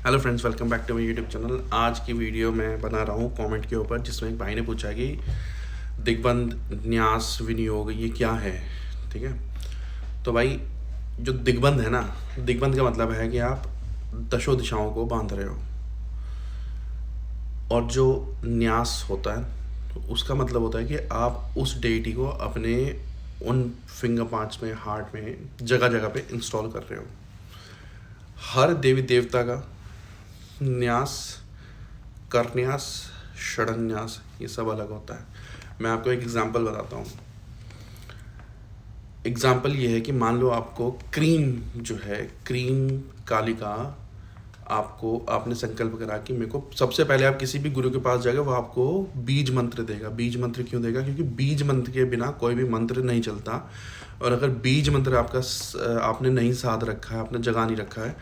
Hello friends, welcome back to my YouTube channel. आज की video मैं बना रहा हूँ कमेंट के ऊपर, जिसमें एक भाई ने पूछा कि दिग्बंध न्यास विनियोग ये क्या है। ठीक है, तो भाई जो दिग्बंध है ना, दिग्बंध का मतलब है कि आप दशों दिशाओं को बांध रहे हो। और जो न्यास होता है तो उसका मतलब होता है कि आप उस डेइटी को अपने उन फिंगर पार्ट्स में, हार्ट में, जगह जगह पे इंस्टॉल कर रहे हो। हर देवी देवता का न्यास, करन्यास, षडन्यास ये सब अलग होता है। मैं आपको एक एग्जांपल बताता हूँ। एग्जांपल ये है कि मान लो आपको क्रीम जो है, क्रीम कालिका, आपने संकल्प करा कि मेरे को सबसे पहले आप किसी भी गुरु के पास जाएगा, वो आपको बीज मंत्र देगा। बीज मंत्र क्यों देगा? क्योंकि बीज मंत्र के बिना कोई भी मंत्र नहीं चलता। और अगर बीज मंत्र आपने नहीं साध रखा है, आपने जगा नहीं रखा है,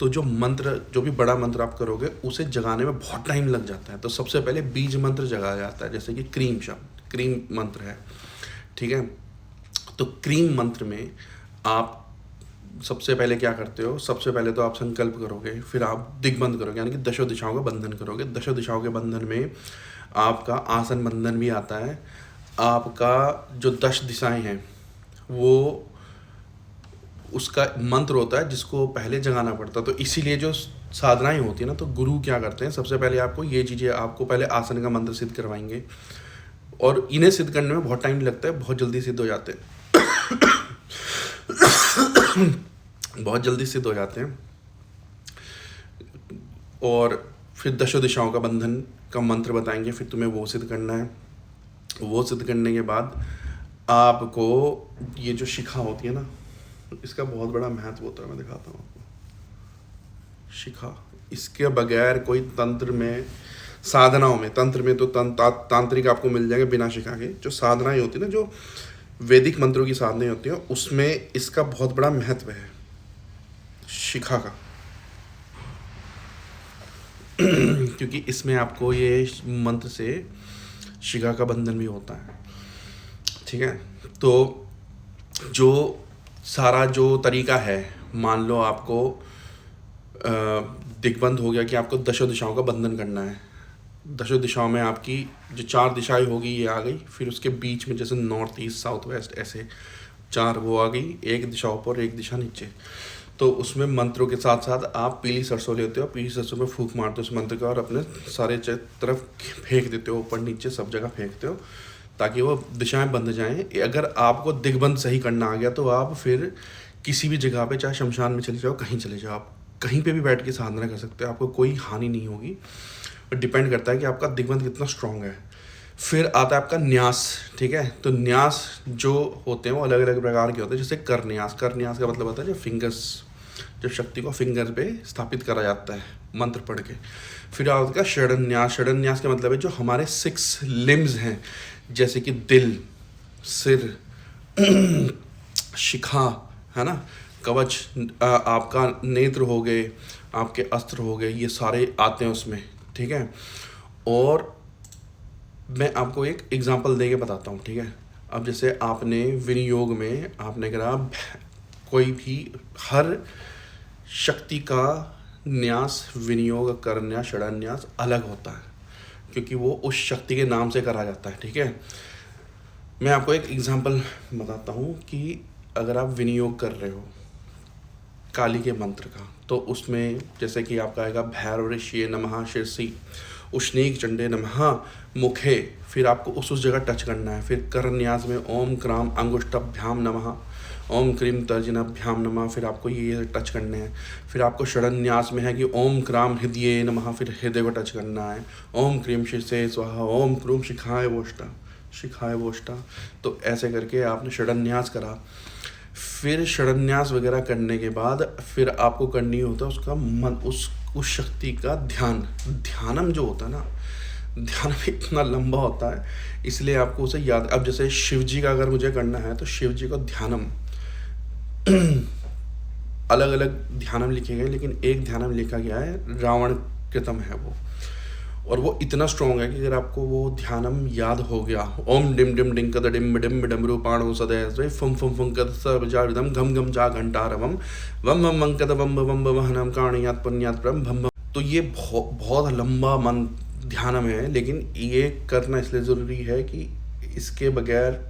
तो जो भी बड़ा मंत्र आप करोगे उसे जगाने में बहुत टाइम लग जाता है। तो सबसे पहले बीज मंत्र जगाया जाता है, जैसे कि क्रीम शब्द, क्रीम मंत्र है। ठीक है, तो क्रीम मंत्र में आप सबसे पहले क्या करते हो? सबसे पहले तो आप संकल्प करोगे, फिर आप दिग्बंध करोगे, यानी कि दशों दिशाओं का बंधन करोगे। दशों दिशाओं के बंधन में आपका आसन बंधन भी आता है। आपका जो 10 दिशाएं हैं वो उसका मंत्र होता है, जिसको पहले जगाना पड़ता है। तो इसीलिए जो साधनाएं होती है ना, तो गुरु क्या करते हैं, सबसे पहले आपको ये चीज़ें, आपको पहले आसन का मंत्र सिद्ध करवाएंगे। और इन्हें सिद्ध करने में बहुत टाइम लगता है, बहुत जल्दी सिद्ध हो जाते हैं। बहुत जल्दी सिद्ध हो जाते हैं। और फिर दशों दिशाओं का बंधन का मंत्र बताएंगे, फिर तुम्हें वो सिद्ध करना है। वो सिद्ध करने के बाद आपको ये जो शिखा होती है ना, इसका बहुत बड़ा महत्व होता है। मैं दिखाता हूँ आपको। शिखा, इसके बगैर कोई तंत्र में, साधनाओं में, तंत्र में तो तांत्रिक आपको मिल जाएंगे बिना शिखा के। जो साधनाएं होती है ना, जो वैदिक मंत्रों की साधनाएं होती हैं, उसमें इसका बहुत बड़ा महत्व है, शिखा का। क्योंकि इसमें आपको ये मंत्र से शिखा का बंधन भी होता है। ठीक है, तो जो सारा जो तरीका है, मान लो आपको दिग्बंध हो गया कि आपको दशों दिशाओं का बंधन करना है। दशों दिशाओं में आपकी जो 4 दिशाएं होगी ये आ गई, फिर उसके बीच में जैसे नॉर्थ ईस्ट साउथ वेस्ट ऐसे 4 वो आ गई, एक दिशा ऊपर एक दिशा नीचे। तो उसमें मंत्रों के साथ साथ आप पीली सरसों लेते हो, पीली सरसों में फूंक मारते हो उस मंत्र का, और अपने सारे तरफ फेंक देते हो, ऊपर नीचे सब जगह फेंकते हो, ताकि वो दिशाएं बंध जाएं। अगर आपको दिग्बंध सही करना आ गया तो आप फिर किसी भी जगह पे, चाहे शमशान में चले जाओ, कहीं चले जाओ, आप कहीं पे भी बैठ के साधना कर सकते हो, आपको कोई हानि नहीं होगी। डिपेंड करता है कि आपका दिग्बंध कितना स्ट्रांग है। फिर आता है आपका न्यास। ठीक है, तो न्यास जो होते हैं वो अलग अलग प्रकार के होते हैं। जैसे करन्यास, करन्यास का मतलब होता है जब शक्ति को फिंगर पे स्थापित करा जाता है मंत्र पढ़ के। फिर आता है षडन्यास। षडन्यास का मतलब है जो हमारे 6 लिम्स हैं, जैसे कि दिल, सिर, शिखा, है ना, कवच, आपका नेत्र हो गए, आपके अस्त्र हो गए, ये सारे आते हैं उसमें। ठीक है, और मैं आपको एक एग्जांपल दे के बताता हूँ। ठीक है, अब जैसे आपने विनियोग में आपने करा, कोई भी हर शक्ति का न्यास, विनियोग, करन्यास, षडन्यास अलग होता है, क्योंकि वो उस शक्ति के नाम से करा जाता है। ठीक है, मैं आपको एक एग्जांपल बताता हूँ कि अगर आप विनियोग कर रहे हो काली के मंत्र का, तो उसमें जैसे कि आपका आएगा भैरव ऋषि नमः शिरसी, उष्णीक चंडे नमः मुखे। फिर आपको उस जगह टच करना है। फिर करन्यास में ओम क्राम अंगुष्ठभ्याम नमः, ओम क्रीम तर्जनाभ्याम नमः, फिर आपको ये टच करने हैं। फिर आपको षडन्यास में है कि ओम क्राम हृदय नमः, फिर हृदय को टच करना है। ओम क्रीम शिरसे स्वाहा, ओम क्रूम शिखाय वोष्टा, शिखाय वोष्टा। तो ऐसे करके आपने षडन्यास करा। फिर षडन्यास वगैरह करने के बाद फिर आपको करनी होता है उसका मन, उस शक्ति का ध्यानम जो होता है ना, ध्यान भी इतना लंबा होता है, इसलिए आपको उसे याद। अब जैसे शिव जी का अगर मुझे करना है, तो शिव जी को ध्यानम अलग अलग ध्यानम लिखे गए, लेकिन एक ध्यानम लिखा गया है, रावण कृतम है वो। और वो इतना स्ट्रॉन्ग है कि अगर आपको वो ध्यानम याद हो गया, ओम डिम डिम डिंग कद डिम डिम डिम रूपाणो सदय फम फम फम कद सर्वजाविदम घम घम जा घंटारवम वम वम वंकद वम वम वहनम काणयात पुण्यात परम भम। तो ये बहुत लंबा मन ध्यानम है, लेकिन ये करना इसलिए ज़रूरी है कि इसके बगैर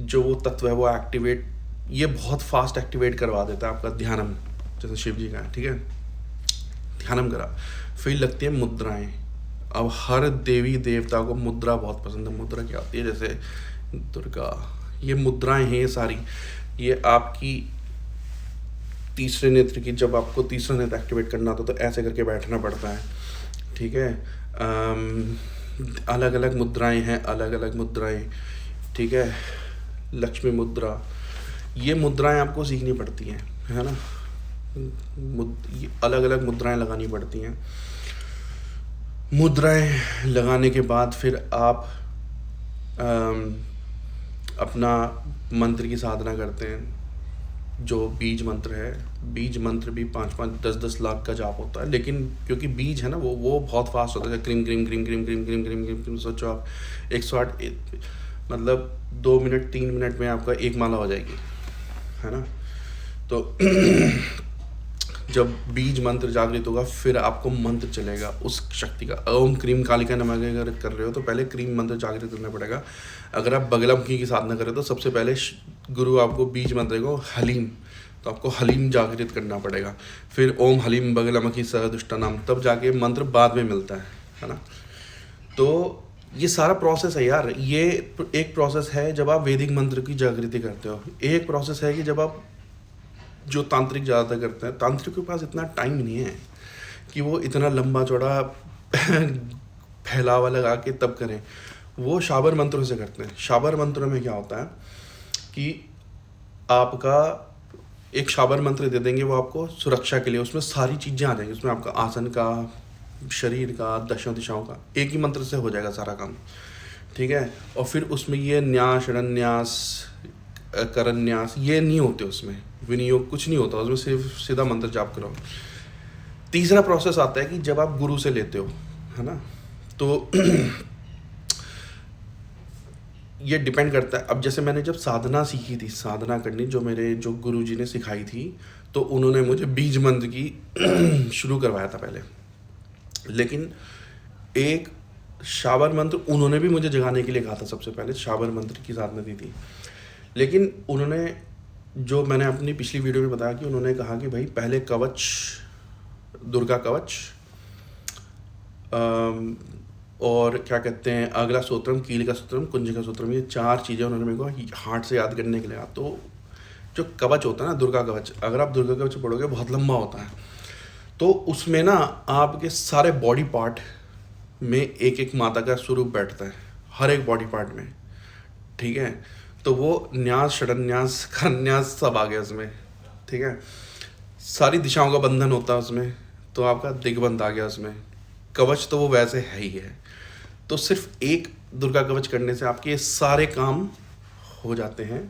जो वो तत्व है वो एक्टिवेट, ये बहुत फास्ट एक्टिवेट करवा देता है आपका ध्यानम, जैसे शिव जी का है, ठीक है। ध्यानम करा, फिर लगती है मुद्राएं। अब हर देवी देवता को मुद्रा बहुत पसंद है। मुद्रा क्या होती है, जैसे दुर्गा, ये मुद्राएं हैं ये सारी, ये आपकी तीसरे नेत्र की, जब आपको तीसरा नेत्र एक्टिवेट करना होता तो ऐसे करके बैठना पड़ता है, ठीक है। अलग अलग मुद्राएं हैं, अलग अलग मुद्राएं, ठीक है। लक्ष्मी मुद्रा, ये मुद्राएं आपको सीखनी पड़ती हैं, है ना। अलग अलग मुद्राएं लगानी पड़ती हैं। मुद्राएं लगाने के बाद फिर आप अपना मंत्र की साधना करते हैं, जो बीज मंत्र है। बीज मंत्र भी 5-5, 10-10 लाख का जाप होता है, लेकिन क्योंकि बीज है ना वो बहुत फास्ट होता है। Cream cream cream cream cream cream cream cream cream, सोचो आप 108, मतलब 2 मिनट 3 मिनट में आपका एक माला हो जाएगी, है ना। तो जब बीज मंत्र जागृत होगा फिर आपको मंत्र चलेगा उस शक्ति का। ओम क्रीम कालिका नमः अगर कर रहे हो तो पहले क्रीम मंत्र जागृत करना पड़ेगा। अगर आप बगलामुखी की साधना करें तो सबसे पहले गुरु आपको बीज मंत्र को हलीम, तो आपको हलीम जागृत करना पड़ेगा। फिर ओम हलीम बगलामुखी सह दुष्टा नाम, तब जाके मंत्र बाद में मिलता है ना। तो ये सारा प्रोसेस है यार। ये एक प्रोसेस है जब आप वैदिक मंत्र की जागृति करते हो, एक प्रोसेस है कि जब आप जो तांत्रिक ज़्यादातर करते हैं, तांत्रिक के पास इतना टाइम नहीं है कि वो इतना लंबा चौड़ा फैलावा लगा के तब करें। वो शाबर मंत्रों से करते हैं। शाबर मंत्रों में क्या होता है कि आपका एक शाबर मंत्र दे देंगे वो आपको सुरक्षा के लिए, उसमें सारी चीज़ें आ जाएंगी, उसमें आपका आसन का, शरीर का, दशों दिशाओं का, एक ही मंत्र से हो जाएगा सारा काम, ठीक है। और फिर उसमें ये न्यास, षडन्यास, करन्यास ये नहीं होते, उसमें विनियोग कुछ नहीं होता, उसमें सिर्फ सीधा मंत्र जाप करो। तीसरा प्रोसेस आता है कि जब आप गुरु से लेते हो, है ना, तो ये डिपेंड करता है। अब जैसे मैंने जब साधना सीखी थी, साधना करनी जो मेरे जो गुरुजी ने सिखाई थी, तो उन्होंने मुझे बीज मंत्र की शुरू करवाया था पहले, लेकिन एक शाबर मंत्र उन्होंने भी मुझे जगाने के लिए कहा था। सबसे पहले शाबर मंत्र की साधना दी थी, लेकिन उन्होंने, जो मैंने अपनी पिछली वीडियो में बताया कि उन्होंने कहा कि भाई पहले कवच, दुर्गा कवच, और क्या कहते हैं, अगला सूत्रम, कीलिका सूत्रम, कुंजिका सूत्रम, ये 4 चीज़ें उन्होंने मेरे को हार्ट से याद करने के लिए। तो जो कवच होता है ना, दुर्गा कवच, अगर आप दुर्गा कवच पढ़ोगे बहुत लंबा होता है, तो उसमें ना आपके सारे बॉडी पार्ट में एक एक माता का स्वरूप बैठता है, हर एक बॉडी पार्ट में, ठीक है। तो वो न्यास, षडन्यास, करन्यास सब आ गया उसमें, ठीक है। सारी दिशाओं का बंधन होता है उसमें, तो आपका दिग्बंध आ गया उसमें। कवच तो वो वैसे है ही है। तो सिर्फ एक दुर्गा कवच करने से आपके ये सारे काम हो जाते हैं।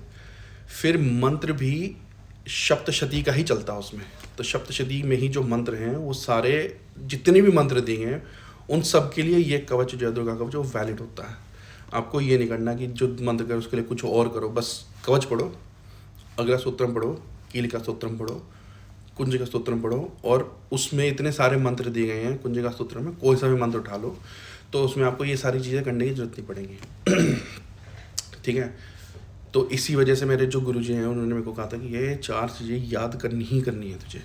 फिर मंत्र भी सप्तशती का ही चलता है उसमें। तो सप्तशती में ही जो मंत्र हैं वो सारे जितने भी मंत्र दिए हैं उन सब के लिए ये कवच जो है दुर्गा कवच वो वैलिड होता है। आपको ये नहीं करना कि जो मंत्र करो उसके लिए कुछ और करो, बस कवच पढ़ो, अगला सूत्रम पढ़ो, कीलिका सूत्रम पढ़ो, कुंजिका सूत्रम पढ़ो, और उसमें इतने सारे मंत्र दिए गए हैं। कुंजिका सूत्रम में कोई सा भी मंत्र उठा लो तो उसमें आपको ये सारी चीज़ें करने की जरूरत नहीं पड़ेगी, ठीक है। तो इसी वजह से मेरे जो गुरुजी हैं उन्होंने मेरे को कहा था कि ये 4 चीज़ें याद करनी ही करनी है तुझे।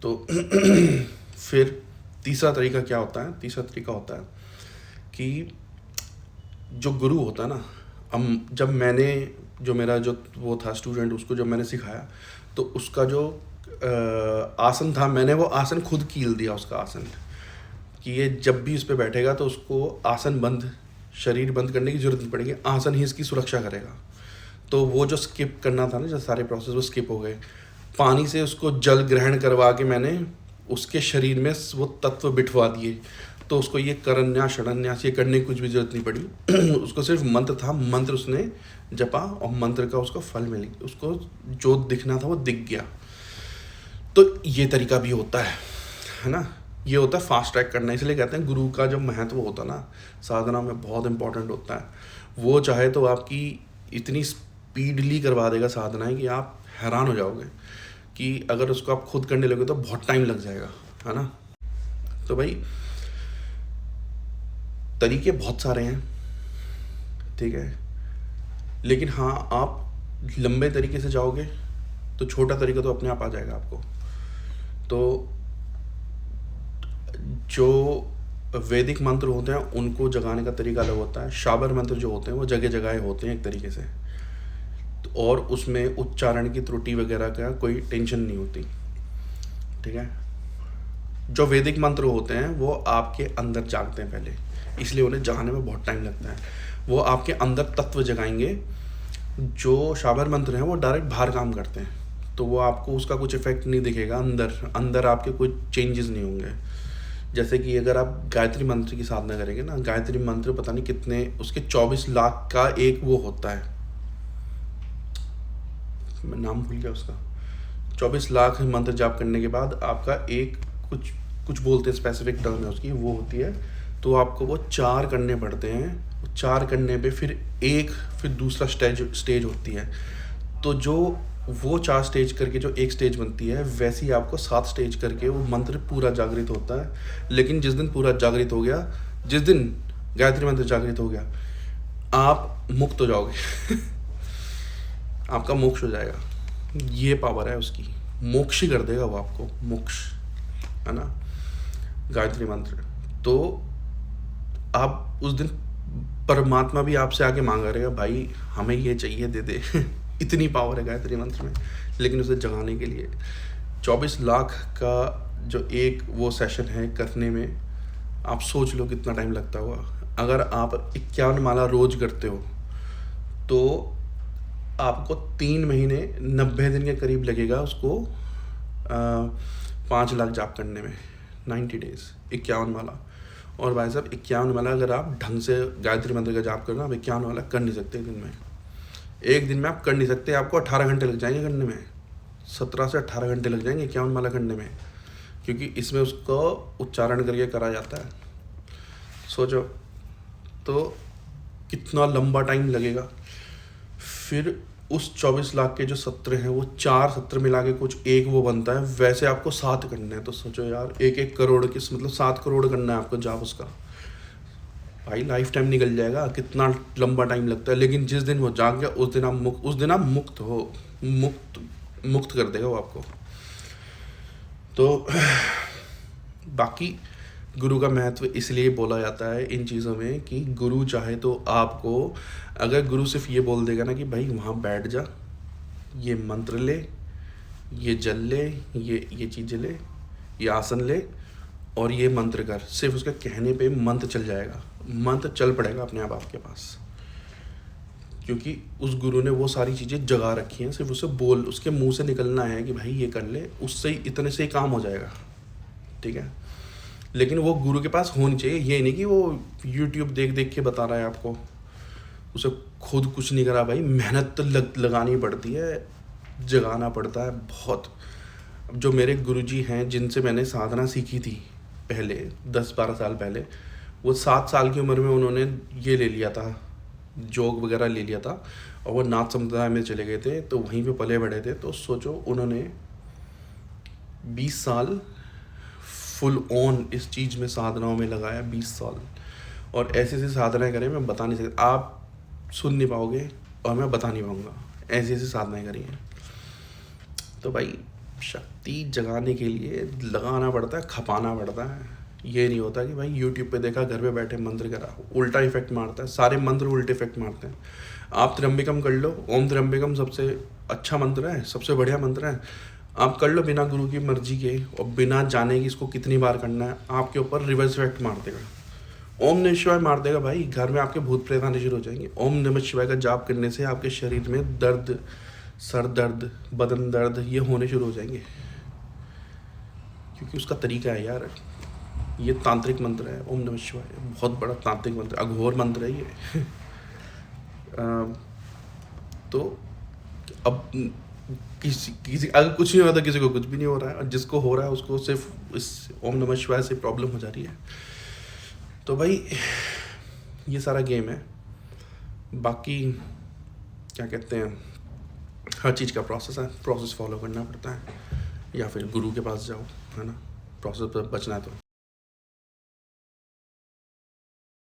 तो फिर तीसरा तरीका क्या होता है? तीसरा तरीका होता है कि जो गुरु होता है ना, जब मैंने, जो मेरा जो वो था स्टूडेंट, उसको जब मैंने सिखाया तो उसका जो आसन था, मैंने वो आसन खुद कील दिया उसका आसन, कि ये जब भी इस पे बैठेगा तो उसको आसन बंद, शरीर बंद करने की जरूरत नहीं पड़ेगी, आसन ही इसकी सुरक्षा करेगा। तो वो जो स्किप करना था ना, जो सारे प्रोसेस वो स्किप हो गए। पानी से उसको जल ग्रहण करवा के मैंने उसके शरीर में वो तत्व बिठवा दिए, तो उसको ये करन्यास, षडन्यास ये करने की कुछ भी जरूरत नहीं पड़ी। उसको सिर्फ मंत्र था, मंत्र उसने जपा और मंत्र का उसको फल मिल गया, उसको जो दिखना था वो दिख गया। तो ये तरीका भी होता है ना। ये होता है फास्ट ट्रैक करना। इसलिए कहते हैं गुरु का जो महत्व होता है ना साधना में बहुत इंपॉर्टेंट होता है। वो चाहे तो आपकी इतनी स्पीडली करवा देगा साधनाएं कि आप हैरान हो जाओगे कि अगर उसको आप खुद करने लगे तो बहुत टाइम लग जाएगा, है ना। तो भाई तरीके बहुत सारे हैं, ठीक है, लेकिन हाँ आप लंबे तरीके से जाओगे तो छोटा तरीका तो अपने आप आ जाएगा आपको। तो जो वैदिक मंत्र होते हैं उनको जगाने का तरीका अलग होता है, शाबर मंत्र जो होते हैं वो जगह जगह होते हैं एक तरीके से, और उसमें उच्चारण की त्रुटि वगैरह का कोई टेंशन नहीं होती, ठीक है। जो वैदिक मंत्र होते हैं वो आपके अंदर जागते हैं पहले, इसलिए उन्हें जगाने में बहुत टाइम लगता है। वो आपके अंदर तत्व जगाएंगे। जो शाबर मंत्र हैं वो डायरेक्ट बाहर काम करते हैं, तो वो आपको उसका कुछ इफेक्ट नहीं दिखेगा, अंदर आपके कोई चेंजेस नहीं होंगे। जैसे कि अगर आप गायत्री मंत्र की साधना करेंगे ना, गायत्री मंत्र पता नहीं कितने उसके 24 लाख का एक वो होता है, मैं नाम भूल गया उसका। 24 लाख मंत्र जाप करने के बाद आपका एक कुछ कुछ बोलते हैं, स्पेसिफिक टर्म है उसकी, वो होती है। तो आपको वो 4 करने पड़ते हैं, 4 करने पे फिर दूसरा स्टेज होती है। तो जो वो 4 स्टेज करके जो एक स्टेज बनती है, वैसे ही आपको 7 स्टेज करके वो मंत्र पूरा जागृत होता है। लेकिन जिस दिन पूरा जागृत हो गया, जिस दिन गायत्री मंत्र जागृत हो गया, आप मुक्त हो जाओगे आपका मोक्ष हो जाएगा। ये पावर है उसकी, मोक्ष ही कर देगा वो आपको, मोक्ष, है ना, गायत्री मंत्र। तो आप उस दिन परमात्मा भी आपसे आके मांगा रहेगा, भाई हमें ये चाहिए, दे दे इतनी पावर है गायत्री मंत्र में। लेकिन उसे जगाने के लिए 24 लाख का जो एक वो सेशन है करने में, आप सोच लो कितना टाइम लगता होगा। अगर आप 51 माला रोज करते हो तो आपको 3 महीने 90 दिन के करीब लगेगा उसको 5 लाख जाप करने में, 90 डेज 51 माला। और भाई साहब 51 माला अगर आप ढंग से गायत्री मंत्र का जाप करना, आप 51 माला कर नहीं सकते एक दिन में आप कर नहीं सकते, आपको 18 घंटे लग जाएंगे करने में, 17 से 18 घंटे लग जाएंगे 51 माला करने में, क्योंकि इसमें उसको उच्चारण करके करा जाता है। सोचो तो कितना लंबा टाइम लगेगा। फिर उस 24 लाख के जो सत्र हैं वो 4 सत्र मिला के कुछ एक वो बनता है, वैसे आपको 7 करने हैं। तो सोचो यार 1-1 करोड़ की, मतलब 7 करोड़ करना है आपको जाप उसका, भाई लाइफ टाइम निकल जाएगा, कितना लंबा टाइम लगता है। लेकिन जिस दिन वो जाग गया उस दिन आप मुक्त हो, मुक्त कर देगा वो आपको। तो बाकी गुरु का महत्व इसलिए बोला जाता है इन चीज़ों में कि गुरु चाहे तो आपको, अगर गुरु सिर्फ ये बोल देगा ना कि भाई वहाँ बैठ जा, ये मंत्र ले, ये जल ले, ये चीज़ें ले, ये आसन ले और ये मंत्र कर, सिर्फ उसके कहने पे मंत्र चल जाएगा, मंत्र चल पड़ेगा अपने आप आपके पास, क्योंकि उस गुरु ने वो सारी चीज़ें जगा रखी हैं। सिर्फ उसे उसके मुंह से निकलना है कि भाई ये कर ले, उससे ही इतने से ही काम हो जाएगा, ठीक है। लेकिन वो गुरु के पास होनी चाहिए, ये नहीं कि वो यूट्यूब देख देख के बता रहा है आपको, उसे खुद कुछ नहीं करा भाई, मेहनत तो लगानी पड़ती है, जगाना पड़ता है बहुत। अब जो मेरे गुरुजी हैं जिनसे मैंने साधना सीखी थी पहले 10-12 साल पहले, वो 7 साल की उम्र में उन्होंने ये ले लिया था, जोग वगैरह ले लिया था, और वो नाथ समुदाय में चले गए थे, तो वहीं पे पले बढ़े थे। तो सोचो उन्होंने 20 साल फुल ऑन इस चीज़ में साधनाओं में लगाया, 20 साल, और ऐसी ऐसी साधनाएं करें मैं बता नहीं सकता, आप सुन नहीं पाओगे और मैं बता नहीं पाऊँगा, ऐसी ऐसी साधनाएं करी हैं। तो भाई शक्ति जगाने के लिए लगाना पड़ता है, खपाना पड़ता है। ये नहीं होता कि भाई यूट्यूब पे देखा, घर पे बैठे मंत्र करा, उल्टा इफेक्ट मारता है, सारे मंत्र उल्टे इफेक्ट मारते हैं। आप त्र्यंबकम कर लो, ओम त्र्यंबकम सबसे अच्छा मंत्र है, सबसे बढ़िया मंत्र है, आप कर लो बिना गुरु की मर्जी के और बिना जाने कि इसको कितनी बार करना है, आपके ऊपर रिवर्स इफेक्ट मार देगा। ओम नमः शिवाय मार देगा भाई, घर में आपके भूत प्रेत आने शुरू हो जाएंगे। ओम नमः शिवाय का जाप करने से आपके शरीर में दर्द, सर दर्द, बदन दर्द, ये होने शुरू हो जाएंगे, क्योंकि उसका तरीका है यार। ये तांत्रिक मंत्र है ओम नमः शिवाय, बहुत बड़ा तांत्रिक मंत्र, अघोर मंत्र है ये तो अब किसी अगर कुछ नहीं हो रहा तो किसी को कुछ भी नहीं हो रहा है, और जिसको हो रहा है उसको सिर्फ इस ओम नमः शिवाय से प्रॉब्लम हो जा रही है। तो भाई ये सारा गेम है। बाकी क्या कहते हैं, हर चीज़ का प्रोसेस है, प्रोसेस फॉलो करना पड़ता है, या फिर गुरु के पास जाओ, है ना, प्रोसेस पर बचना है तो।